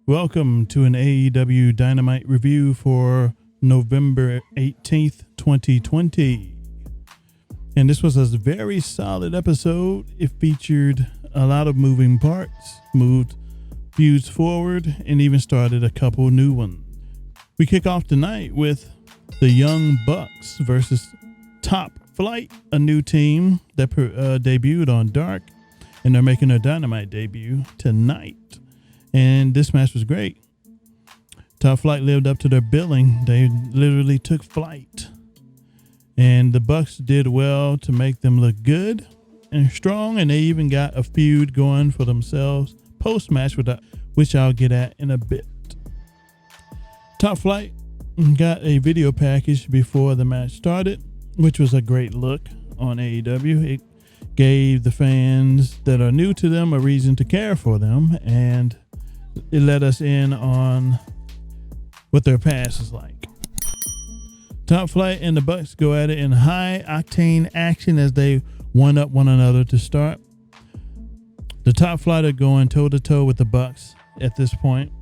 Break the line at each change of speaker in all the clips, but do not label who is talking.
Welcome to an AEW Dynamite review for November 18th, 2020. And this was a very solid episode. It featured a lot of moving parts, moved feuds forward, and even started a couple new ones. We kick off tonight with the Young Bucks versus Top Flight, a new team that debuted on Dark, and they're making their Dynamite debut tonight. And this match was great. Top Flight lived up to their billing. They literally took flight. And the Bucks did well to make them look good and strong. And they even got a feud going for themselves post-match, which I'll get at in a bit. Top Flight got a video package before the match started, which was a great look on AEW. It gave the fans that are new to them a reason to care for them, and it let us in on what their past is like. Top Flight and the Bucks go at it in high-octane action as they one-up one another to start. The Top Flight are going toe-to-toe with the Bucks at this point.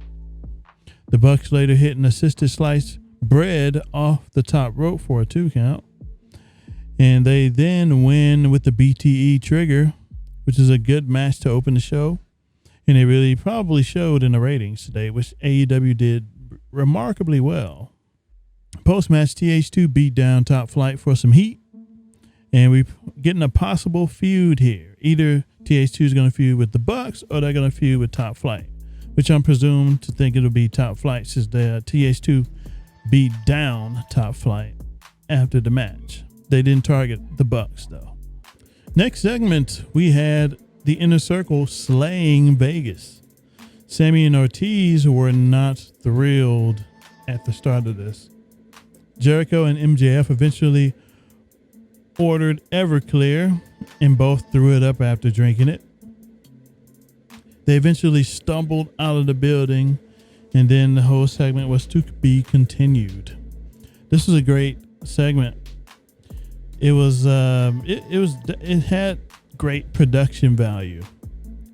The Bucks later hit an assisted slice bread off the top rope for a 2 count. And they then win with the BTE trigger, which is a good match to open the show. And it really probably showed in the ratings today, which AEW did remarkably well. Post-match, TH2 beat down Top Flight for some heat. And we're getting a possible feud here. Either TH2 is going to feud with the Bucks or they're going to feud with Top Flight, which I'm presumed to think it'll be Top Flight since the TH2 beat down Top Flight after the match. They didn't target the Bucks, though. Next segment, we had the Inner Circle slaying Vegas. Sammy and Ortiz were not thrilled at the start of this. Jericho and MJF eventually ordered Everclear, and both threw it up after drinking it. They eventually stumbled out of the building, and then the whole segment was to be continued. This was a great segment. It had great production value,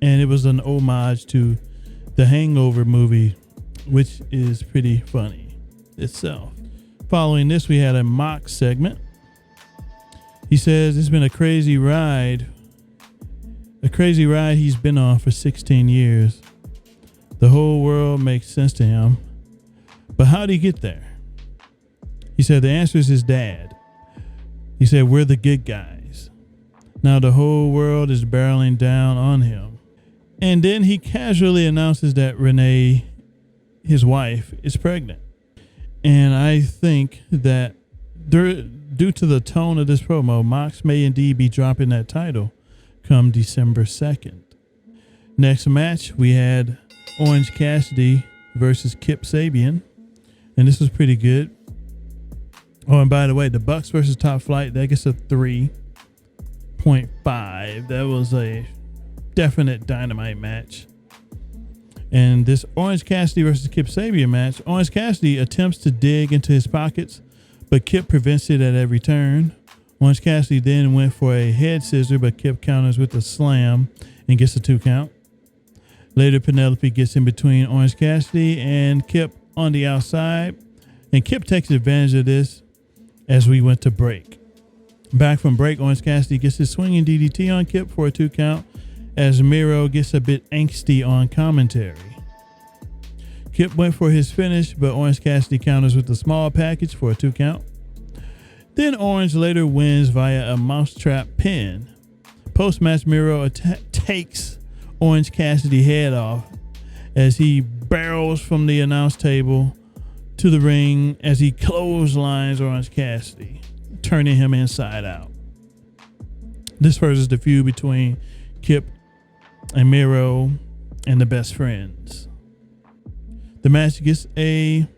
and it was an homage to the Hangover movie, which is pretty funny itself. Following this, we had a mock segment. He says it's been a crazy ride he's been on for 16 years. The whole world makes sense to him, but how did he get there? He said the answer is his dad. He said, we're the good guys. Now the whole world is barreling down on him. And then he casually announces that Renee, his wife, is pregnant. And I think that due to the tone of this promo, Mox may indeed be dropping that title come December 2nd. Next match, we had Orange Cassidy versus Kip Sabian. And this was pretty good. Oh, and by the way, the Bucks versus Top Flight, that gets a 3.5. That was a definite Dynamite match. And this Orange Cassidy versus Kip Sabian match, Orange Cassidy attempts to dig into his pockets, but Kip prevents it at every turn. Orange Cassidy then went for a head scissor, but Kip counters with a slam and gets a 2 count. Later, Penelope gets in between Orange Cassidy and Kip on the outside, and Kip takes advantage of this as we went to break. Back from break, Orange Cassidy gets his swinging DDT on Kip for a 2 count as Miro gets a bit angsty on commentary. Kip went for his finish, but Orange Cassidy counters with a small package for a 2 count. Then Orange later wins via a mousetrap pin. Post-match, Miro takes Orange Cassidy's head off as he barrels from the announce table to the ring as he clotheslines Orange Cassidy, turning him inside out. This versus the feud between Kip and Miro and the Best Friends. The match gets a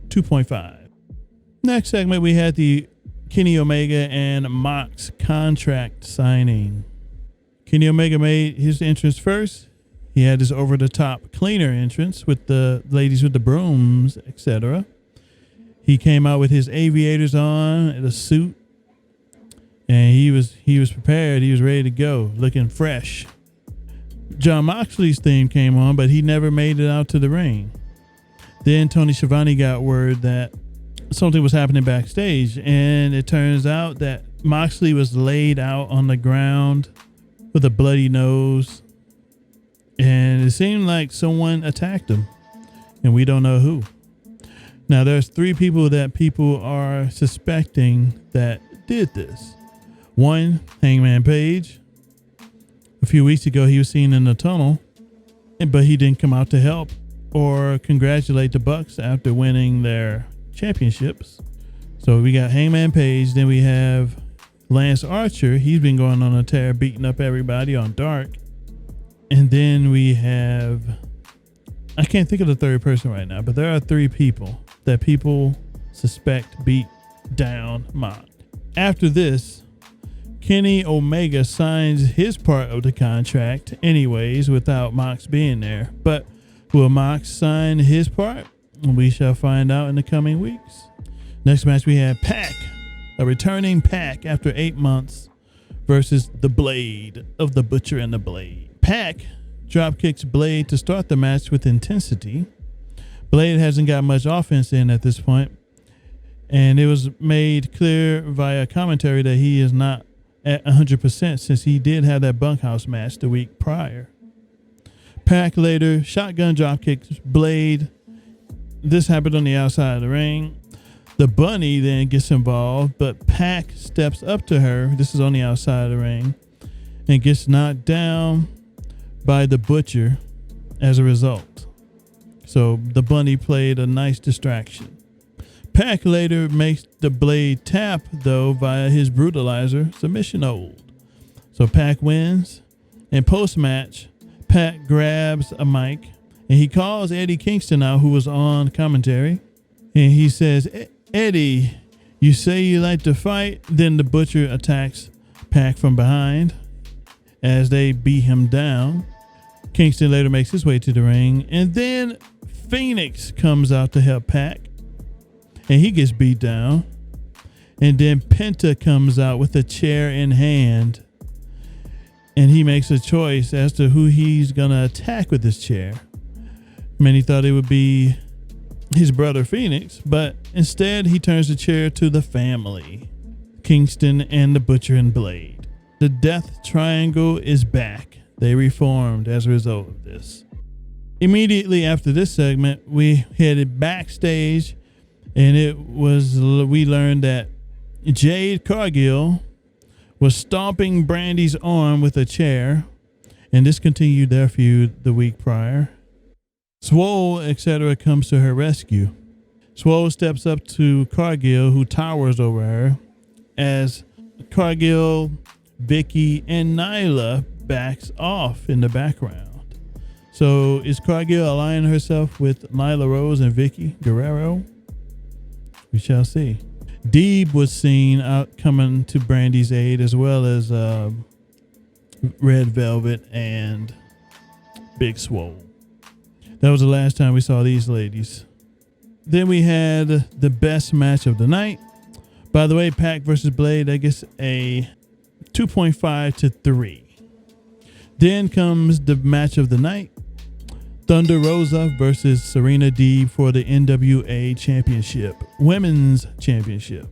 2.5. Next segment, we had the Kenny Omega and Mox contract signing. Kenny Omega made his entrance first. He had his over-the-top cleaner entrance with the ladies with the brooms, etc. He came out with his aviators on and a suit, and he was prepared. He was ready to go, looking fresh. Jon Moxley's theme came on, but he never made it out to the ring. Then Tony Schiavone got word that something was happening backstage, and it turns out that Moxley was laid out on the ground with a bloody nose, and it seemed like someone attacked him, and we don't know who. Now, there's 3 people that people are suspecting that did this. One, Hangman Page. A few weeks ago, he was seen in the tunnel, but he didn't come out to help or congratulate the Bucks after winning their championships. So we got Hangman Page. Then we have Lance Archer. He's been going on a tear, beating up everybody on Dark. And then we have, I can't think of the third person right now, but there are 3 people that people suspect beat down Mox. After this, Kenny Omega signs his part of the contract anyways without Mox being there. But will Mox sign his part? We shall find out in the coming weeks. Next match we have Pac, a returning Pac after 8 months versus the Blade of the Butcher and the Blade. Pac dropkicks Blade to start the match with intensity. Blade hasn't got much offense in at this point, and it was made clear via commentary that he is not at 100% since he did have that bunkhouse match the week prior. Pac later shotgun dropkicks Blade. This happened on the outside of the ring. The Bunny then gets involved, but Pac steps up to her. This is on the outside of the ring, and gets knocked down by the Butcher as a result. So the Bunny played a nice distraction. Pac later makes the Blade tap, though, via his brutalizer submission hold. So Pac wins, and post-match, Pac grabs a mic, and he calls Eddie Kingston out, who was on commentary, and he says, "Eddie, you say you like to fight?" Then the Butcher attacks Pac from behind as they beat him down. Kingston later makes his way to the ring, and then Phoenix comes out to help Pac, and he gets beat down. And then Penta comes out with a chair in hand, and he makes a choice as to who he's going to attack with this chair. Many thought it would be his brother Phoenix, but instead he turns the chair to the family, Kingston and the Butcher and Blade. The Death Triangle is back. They reformed as a result of this. Immediately after this segment, we headed backstage, and we learned that Jade Cargill was stomping Brandy's arm with a chair, and this continued their feud the week prior. Swole, etc., comes to her rescue. Swole steps up to Cargill, who towers over her, as Cargill, Vicky, and Nyla backs off in the background. So is Cargill aligning herself with Nyla Rose and Vicky Guerrero? We shall see. Deeb was seen out coming to Brandy's aid, as well as Red Velvet and Big Swole. That was the last time we saw these ladies. Then we had the best match of the night. By the way, Pac versus Blade, I guess a 2.5 to 3. Then comes the match of the night. Thunder Rosa versus Serena Deeb for the NWA Championship, Women's Championship.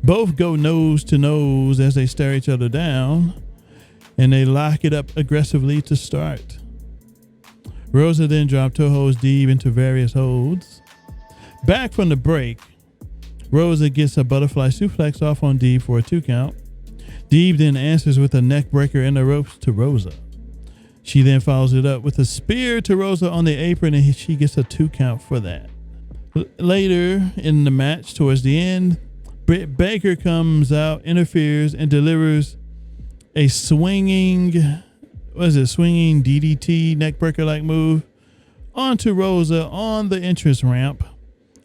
Both go nose to nose as they stare each other down, and they lock it up aggressively to start. Rosa then dropped Toho's Deeb into various holds. Back from the break, Rosa gets a butterfly suplex off on Deeb for a 2 count. Deeb then answers with a neck breaker in the ropes to Rosa. She then follows it up with a spear to Rosa on the apron, and she gets a 2 count for that. Later in the match, towards the end, Britt Baker comes out, interferes, and delivers a swinging DDT neckbreaker-like move onto Rosa on the entrance ramp.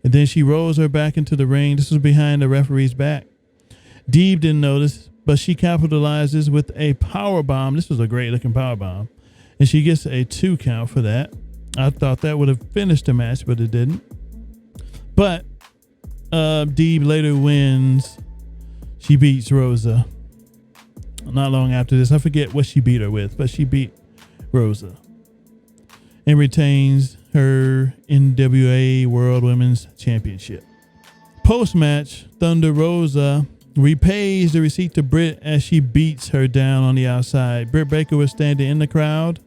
And then she rolls her back into the ring. This was behind the referee's back. Deeb didn't notice, but she capitalizes with a power bomb. This was a great looking power bomb, and she gets a 2 count for that. I thought that would have finished the match, but it didn't. But Deeb later wins. She beats Rosa not long after this. I forget what she beat her with, but she beat Rosa and retains her NWA World Women's Championship. Post-match, Thunder Rosa repays the receipt to Britt as she beats her down on the outside. Britt Baker was standing in the crowd.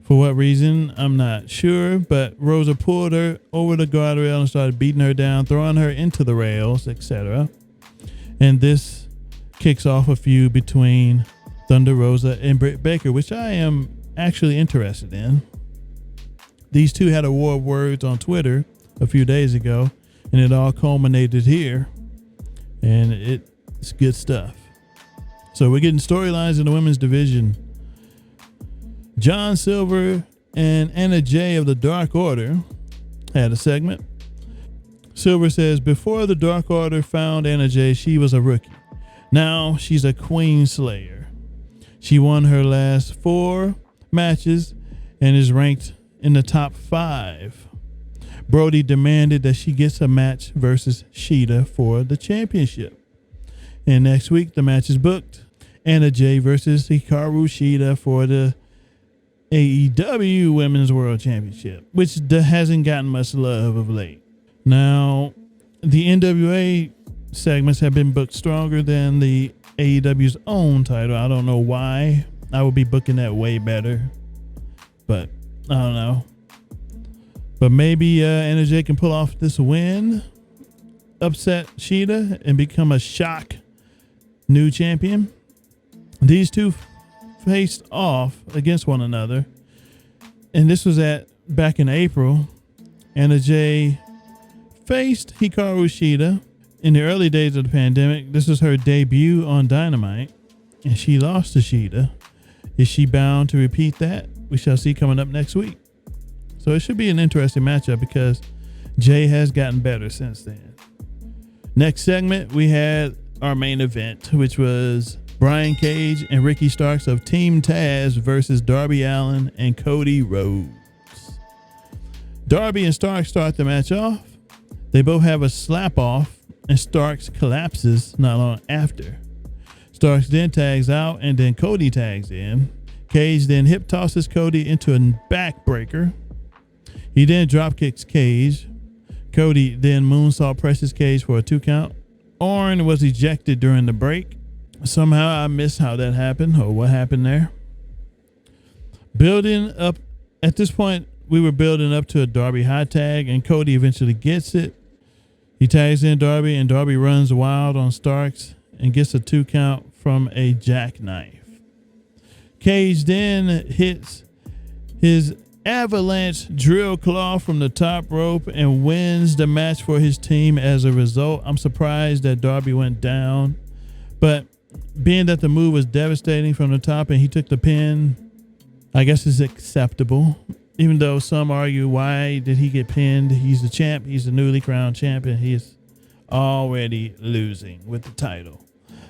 For what reason, I'm not sure, but Rosa pulled her over the guardrail and started beating her down, throwing her into the rails, etc. And this kicks off a feud between Thunder Rosa and Britt Baker, which I am actually interested in. These two had a war of words on Twitter a few days ago, and it all culminated here, and it's good stuff. So we're getting storylines in the women's division. John Silver and Anna Jay of the Dark Order had a segment. Silver says, before the Dark Order found Anna Jay, she was a rookie. Now she's a queen slayer. She won her last 4 matches and is ranked in the top 5. Brody demanded that she gets a match versus Sheeta for the championship. And next week, the match is booked. Anna Jay versus Hikaru Shida for the AEW Women's World Championship, which hasn't gotten much love of late. Now, the NWA segments have been booked stronger than the AEW's own title. I don't know why. I would be booking that way better, but I don't know. But maybe Anna Jay can pull off this win, upset Sheeta, and become a shock new champion. These two faced off against one another, and this was back in April. Anna Jay faced Hikaru Shida in the early days of the pandemic. This was her debut on Dynamite, and she lost to Shida. Is she bound to repeat that? We shall see coming up next week. So it should be an interesting matchup because Jay has gotten better since then. Next segment, we had our main event, which was Brian Cage and Ricky Starks of Team Taz versus Darby Allin and Cody Rhodes. Darby and Starks start the match off. They both have a slap off, and Starks collapses not long after. Starks then tags out, and then Cody tags in. Cage then hip tosses Cody into a backbreaker. He then drop kicks Cage. Cody then moonsault presses Cage for a 2 count. Orton was ejected during the break. Somehow I missed how that happened or what happened there. Building up, at this point, we were building up to a Darby high tag, and Cody eventually gets it. He tags in Darby, and Darby runs wild on Starks and gets a 2 count from a jackknife. Cage then hits his avalanche drill claw from the top rope and wins the match for his team as a result. I'm surprised that Darby went down, but being that the move was devastating from the top and he took the pin, I guess it's acceptable. Even though some argue, why did he get pinned? He's the champ. He's the newly crowned champion. He's already losing with the title.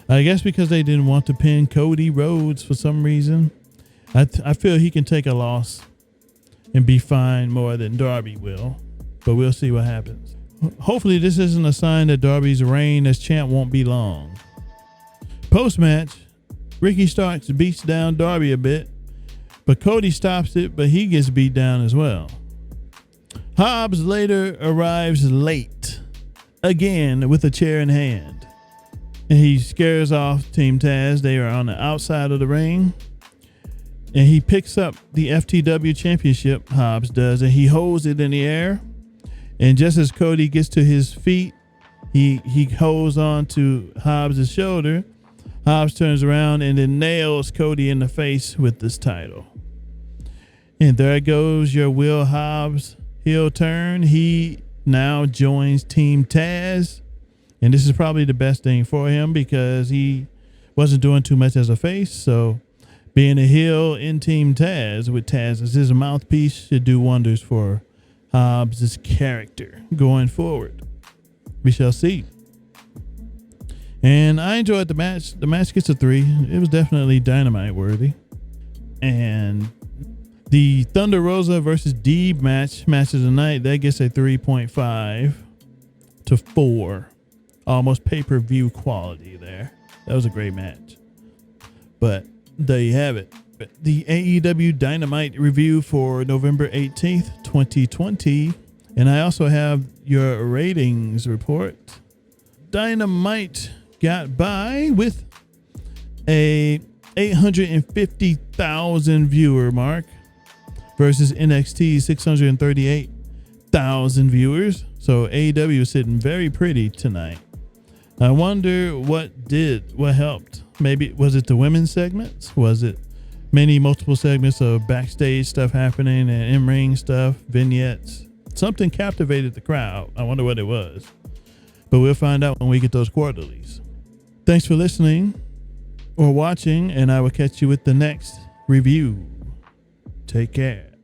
I guess because they didn't want to pin Cody Rhodes for some reason. I feel he can take a loss and be fine more than Darby will, but we'll see what happens. Hopefully this isn't a sign that Darby's reign as champ won't be long. Post-match, Ricky Starks beats down Darby a bit, but Cody stops it, but he gets beat down as well. Hobbs later arrives late, again with a chair in hand, and he scares off Team Taz. They are on the outside of the ring. And he picks up the FTW championship, Hobbs does, and he holds it in the air. And just as Cody gets to his feet, he holds on to Hobbs' shoulder. Hobbs turns around and then nails Cody in the face with this title. And there goes your Will Hobbs heel turn. He now joins Team Taz. And this is probably the best thing for him because he wasn't doing too much as a face. So being a heel in Team Taz with Taz as his mouthpiece should do wonders for Hobbs' character going forward. We shall see. And I enjoyed the match. The match gets a 3. It was definitely Dynamite worthy. And the Thunder Rosa versus Deeb match of the night, that gets a 3.5 to 4. Almost pay-per-view quality there. That was a great match. But there you have it. the AEW Dynamite review for November 18th, 2020. And I also have your ratings report. Dynamite got by with a 850,000 viewer mark versus NXT 638,000 viewers. So AEW is sitting very pretty tonight. I wonder what helped. Maybe was it the women's segments? Was it multiple segments of backstage stuff happening and in-ring stuff, vignettes? Something captivated the crowd. I wonder what it was. But we'll find out when we get those quarterlies. Thanks for listening or watching, and I will catch you with the next review. Take care.